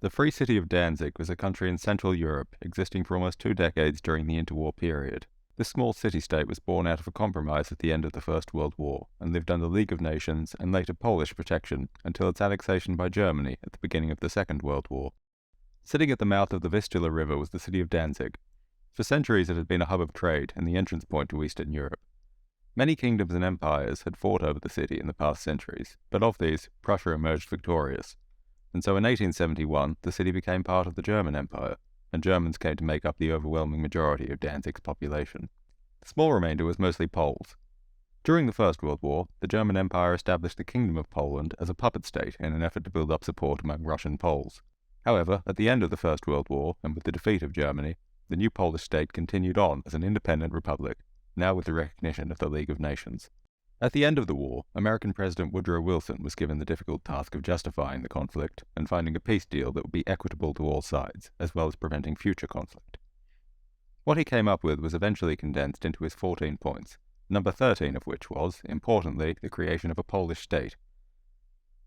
The Free City of Danzig was a country in Central Europe existing for almost 2 decades during the interwar period. This small city-state was born out of a compromise at the end of the First World War and lived under League of Nations and later Polish protection until its annexation by Germany at the beginning of the Second World War. Sitting at the mouth of the Vistula River was the city of Danzig. For centuries it had been a hub of trade and the entrance point to Eastern Europe. Many kingdoms and empires had fought over the city in the past centuries, but of these, Prussia emerged victorious. And so in 1871, the city became part of the German Empire, and Germans came to make up the overwhelming majority of Danzig's population. The small remainder was mostly Poles. During the First World War, the German Empire established the Kingdom of Poland as a puppet state in an effort to build up support among Russian Poles. However, at the end of the First World War, and with the defeat of Germany, the new Polish state continued on as an independent republic, now with the recognition of the League of Nations. At the end of the war, American President Woodrow Wilson was given the difficult task of justifying the conflict and finding a peace deal that would be equitable to all sides, as well as preventing future conflict. What he came up with was eventually condensed into his 14 points, number 13 of which was, importantly, the creation of a Polish state,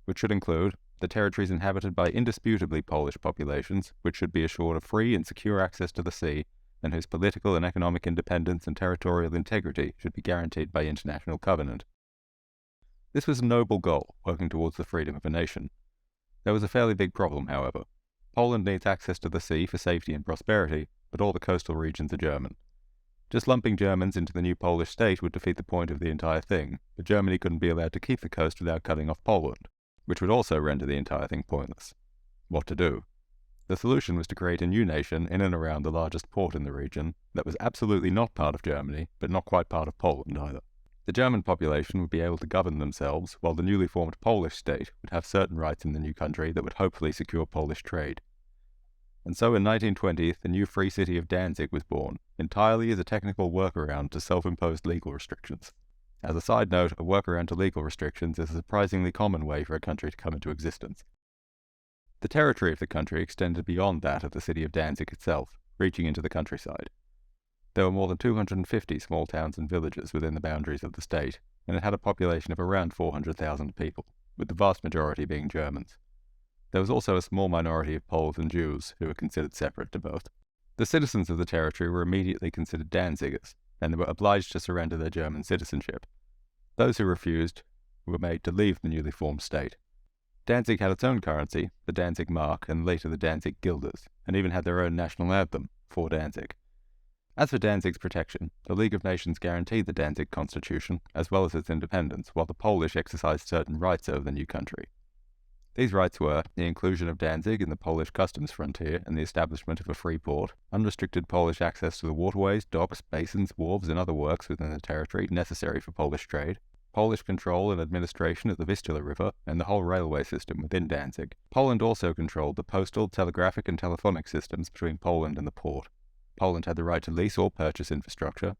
which should include the territories inhabited by indisputably Polish populations, which should be assured of free and secure access to the sea, and whose political and economic independence and territorial integrity should be guaranteed by international covenant. This was a noble goal, working towards the freedom of a nation. There was a fairly big problem, however. Poland needs access to the sea for safety and prosperity, but all the coastal regions are German. Just lumping Germans into the new Polish state would defeat the point of the entire thing, but Germany couldn't be allowed to keep the coast without cutting off Poland, which would also render the entire thing pointless. What to do? The solution was to create a new nation in and around the largest port in the region that was absolutely not part of Germany, but not quite part of Poland either. The German population would be able to govern themselves, while the newly formed Polish state would have certain rights in the new country that would hopefully secure Polish trade. And so in 1920, the new free city of Danzig was born, entirely as a technical workaround to self-imposed legal restrictions. As a side note, a workaround to legal restrictions is a surprisingly common way for a country to come into existence. The territory of the country extended beyond that of the city of Danzig itself, reaching into the countryside. There were more than 250 small towns and villages within the boundaries of the state, and it had a population of around 400,000 people, with the vast majority being Germans. There was also a small minority of Poles and Jews, who were considered separate to both. The citizens of the territory were immediately considered Danzigers, and they were obliged to surrender their German citizenship. Those who refused were made to leave the newly formed state. Danzig had its own currency, the Danzig mark, and later the Danzig guilders, and even had their own national anthem, For Danzig. As for Danzig's protection, the League of Nations guaranteed the Danzig constitution, as well as its independence, while the Polish exercised certain rights over the new country. These rights were the inclusion of Danzig in the Polish customs frontier and the establishment of a free port, unrestricted Polish access to the waterways, docks, basins, wharves, and other works within the territory necessary for Polish trade, Polish control and administration of the Vistula River and the whole railway system within Danzig. Poland also controlled the postal, telegraphic, and telephonic systems between Poland and the port. Poland had the right to lease or purchase infrastructure.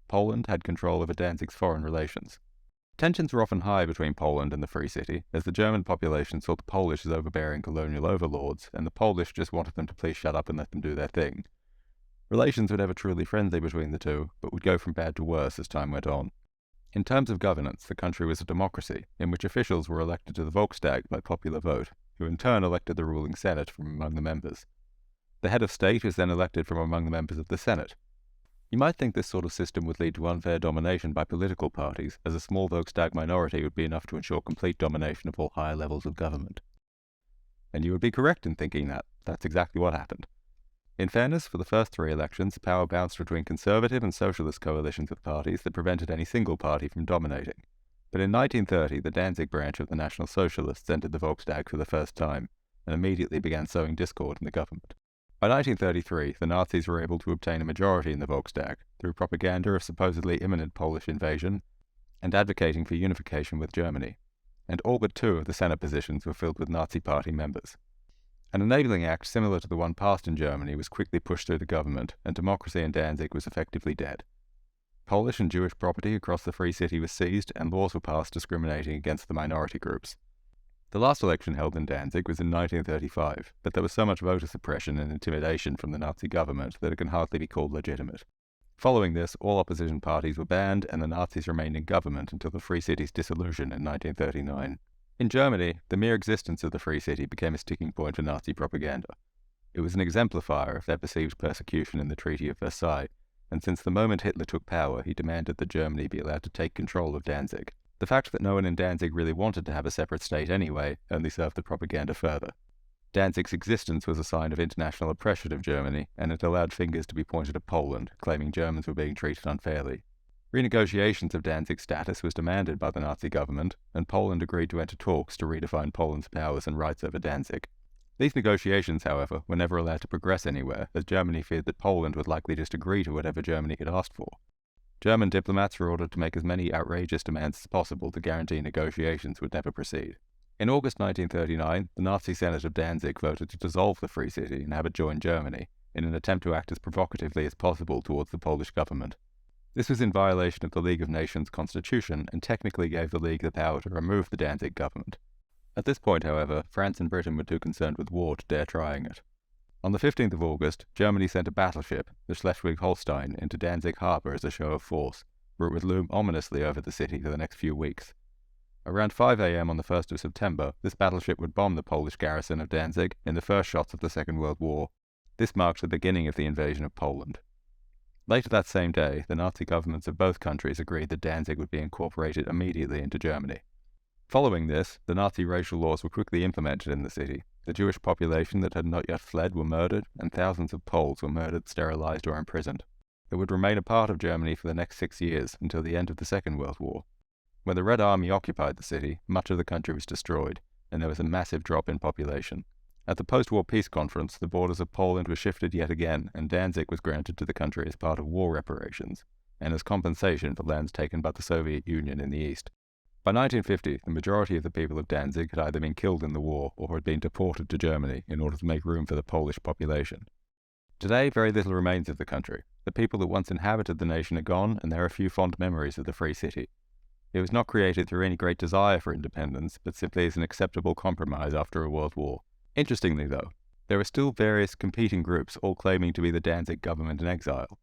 Poland had control over Danzig's foreign relations. Tensions were often high between Poland and the Free City, as the German population saw the Polish as overbearing colonial overlords, and the Polish just wanted them to please shut up and let them do their thing. Relations were never truly friendly between the two, but would go from bad to worse as time went on. In terms of governance, the country was a democracy, in which officials were elected to the Volkstag by popular vote, who in turn elected the ruling Senate from among the members. The head of state was then elected from among the members of the Senate. You might think this sort of system would lead to unfair domination by political parties, as a small Volkstag minority would be enough to ensure complete domination of all higher levels of government. And you would be correct in thinking that. That's exactly what happened. In fairness, for the first 3 elections, power bounced between conservative and socialist coalitions of parties that prevented any single party from dominating. But in 1930, the Danzig branch of the National Socialists entered the Volkstag for the first time, and immediately began sowing discord in the government. By 1933, the Nazis were able to obtain a majority in the Volkstag, through propaganda of supposedly imminent Polish invasion, and advocating for unification with Germany, and all but 2 of the Senate positions were filled with Nazi Party members. An enabling act similar to the one passed in Germany was quickly pushed through the government, and democracy in Danzig was effectively dead. Polish and Jewish property across the Free City was seized, and laws were passed discriminating against the minority groups. The last election held in Danzig was in 1935, but there was so much voter suppression and intimidation from the Nazi government that it can hardly be called legitimate. Following this, all opposition parties were banned, and the Nazis remained in government until the Free City's dissolution in 1939. In Germany, the mere existence of the Free City became a sticking point for Nazi propaganda. It was an exemplifier of their perceived persecution in the Treaty of Versailles, and since the moment Hitler took power, he demanded that Germany be allowed to take control of Danzig. The fact that no one in Danzig really wanted to have a separate state anyway only served the propaganda further. Danzig's existence was a sign of international oppression of Germany, and it allowed fingers to be pointed at Poland, claiming Germans were being treated unfairly. Renegotiations of Danzig's status was demanded by the Nazi government, and Poland agreed to enter talks to redefine Poland's powers and rights over Danzig. These negotiations, however, were never allowed to progress anywhere, as Germany feared that Poland would likely just agree to whatever Germany had asked for. German diplomats were ordered to make as many outrageous demands as possible to guarantee negotiations would never proceed. In August 1939, the Nazi Senate of Danzig voted to dissolve the Free City and have it join Germany, in an attempt to act as provocatively as possible towards the Polish government. This was in violation of the League of Nations constitution and technically gave the League the power to remove the Danzig government. At this point, however, France and Britain were too concerned with war to dare trying it. On the 15th of August, Germany sent a battleship, the Schleswig-Holstein, into Danzig harbour as a show of force, where it would loom ominously over the city for the next few weeks. Around 5 a.m. on the 1st of September, this battleship would bomb the Polish garrison of Danzig in the first shots of the Second World War. This marked the beginning of the invasion of Poland. Later that same day, the Nazi governments of both countries agreed that Danzig would be incorporated immediately into Germany. Following this, the Nazi racial laws were quickly implemented in the city. The Jewish population that had not yet fled were murdered, and thousands of Poles were murdered, sterilized, or imprisoned. It would remain a part of Germany for the next 6 years, until the end of the Second World War. When the Red Army occupied the city, much of the country was destroyed, and there was a massive drop in population. At the post-war peace conference, the borders of Poland were shifted yet again, and Danzig was granted to the country as part of war reparations, and as compensation for lands taken by the Soviet Union in the east. By 1950, the majority of the people of Danzig had either been killed in the war or had been deported to Germany in order to make room for the Polish population. Today, very little remains of the country. The people that once inhabited the nation are gone, and there are few fond memories of the Free City. It was not created through any great desire for independence, but simply as an acceptable compromise after a world war. Interestingly, though, there are still various competing groups all claiming to be the Danzig government in exile.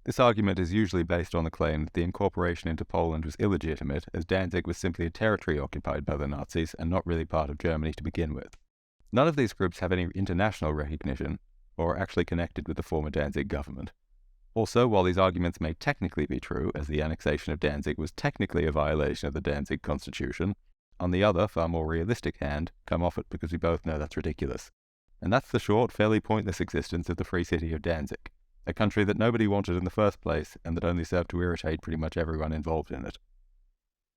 This argument is usually based on the claim that the incorporation into Poland was illegitimate, as Danzig was simply a territory occupied by the Nazis and not really part of Germany to begin with. None of these groups have any international recognition, or are actually connected with the former Danzig government. Also, while these arguments may technically be true, as the annexation of Danzig was technically a violation of the Danzig constitution, on the other, far more realistic hand, come off it because we both know that's ridiculous. And that's the short, fairly pointless existence of the Free City of Danzig, a country that nobody wanted in the first place and that only served to irritate pretty much everyone involved in it.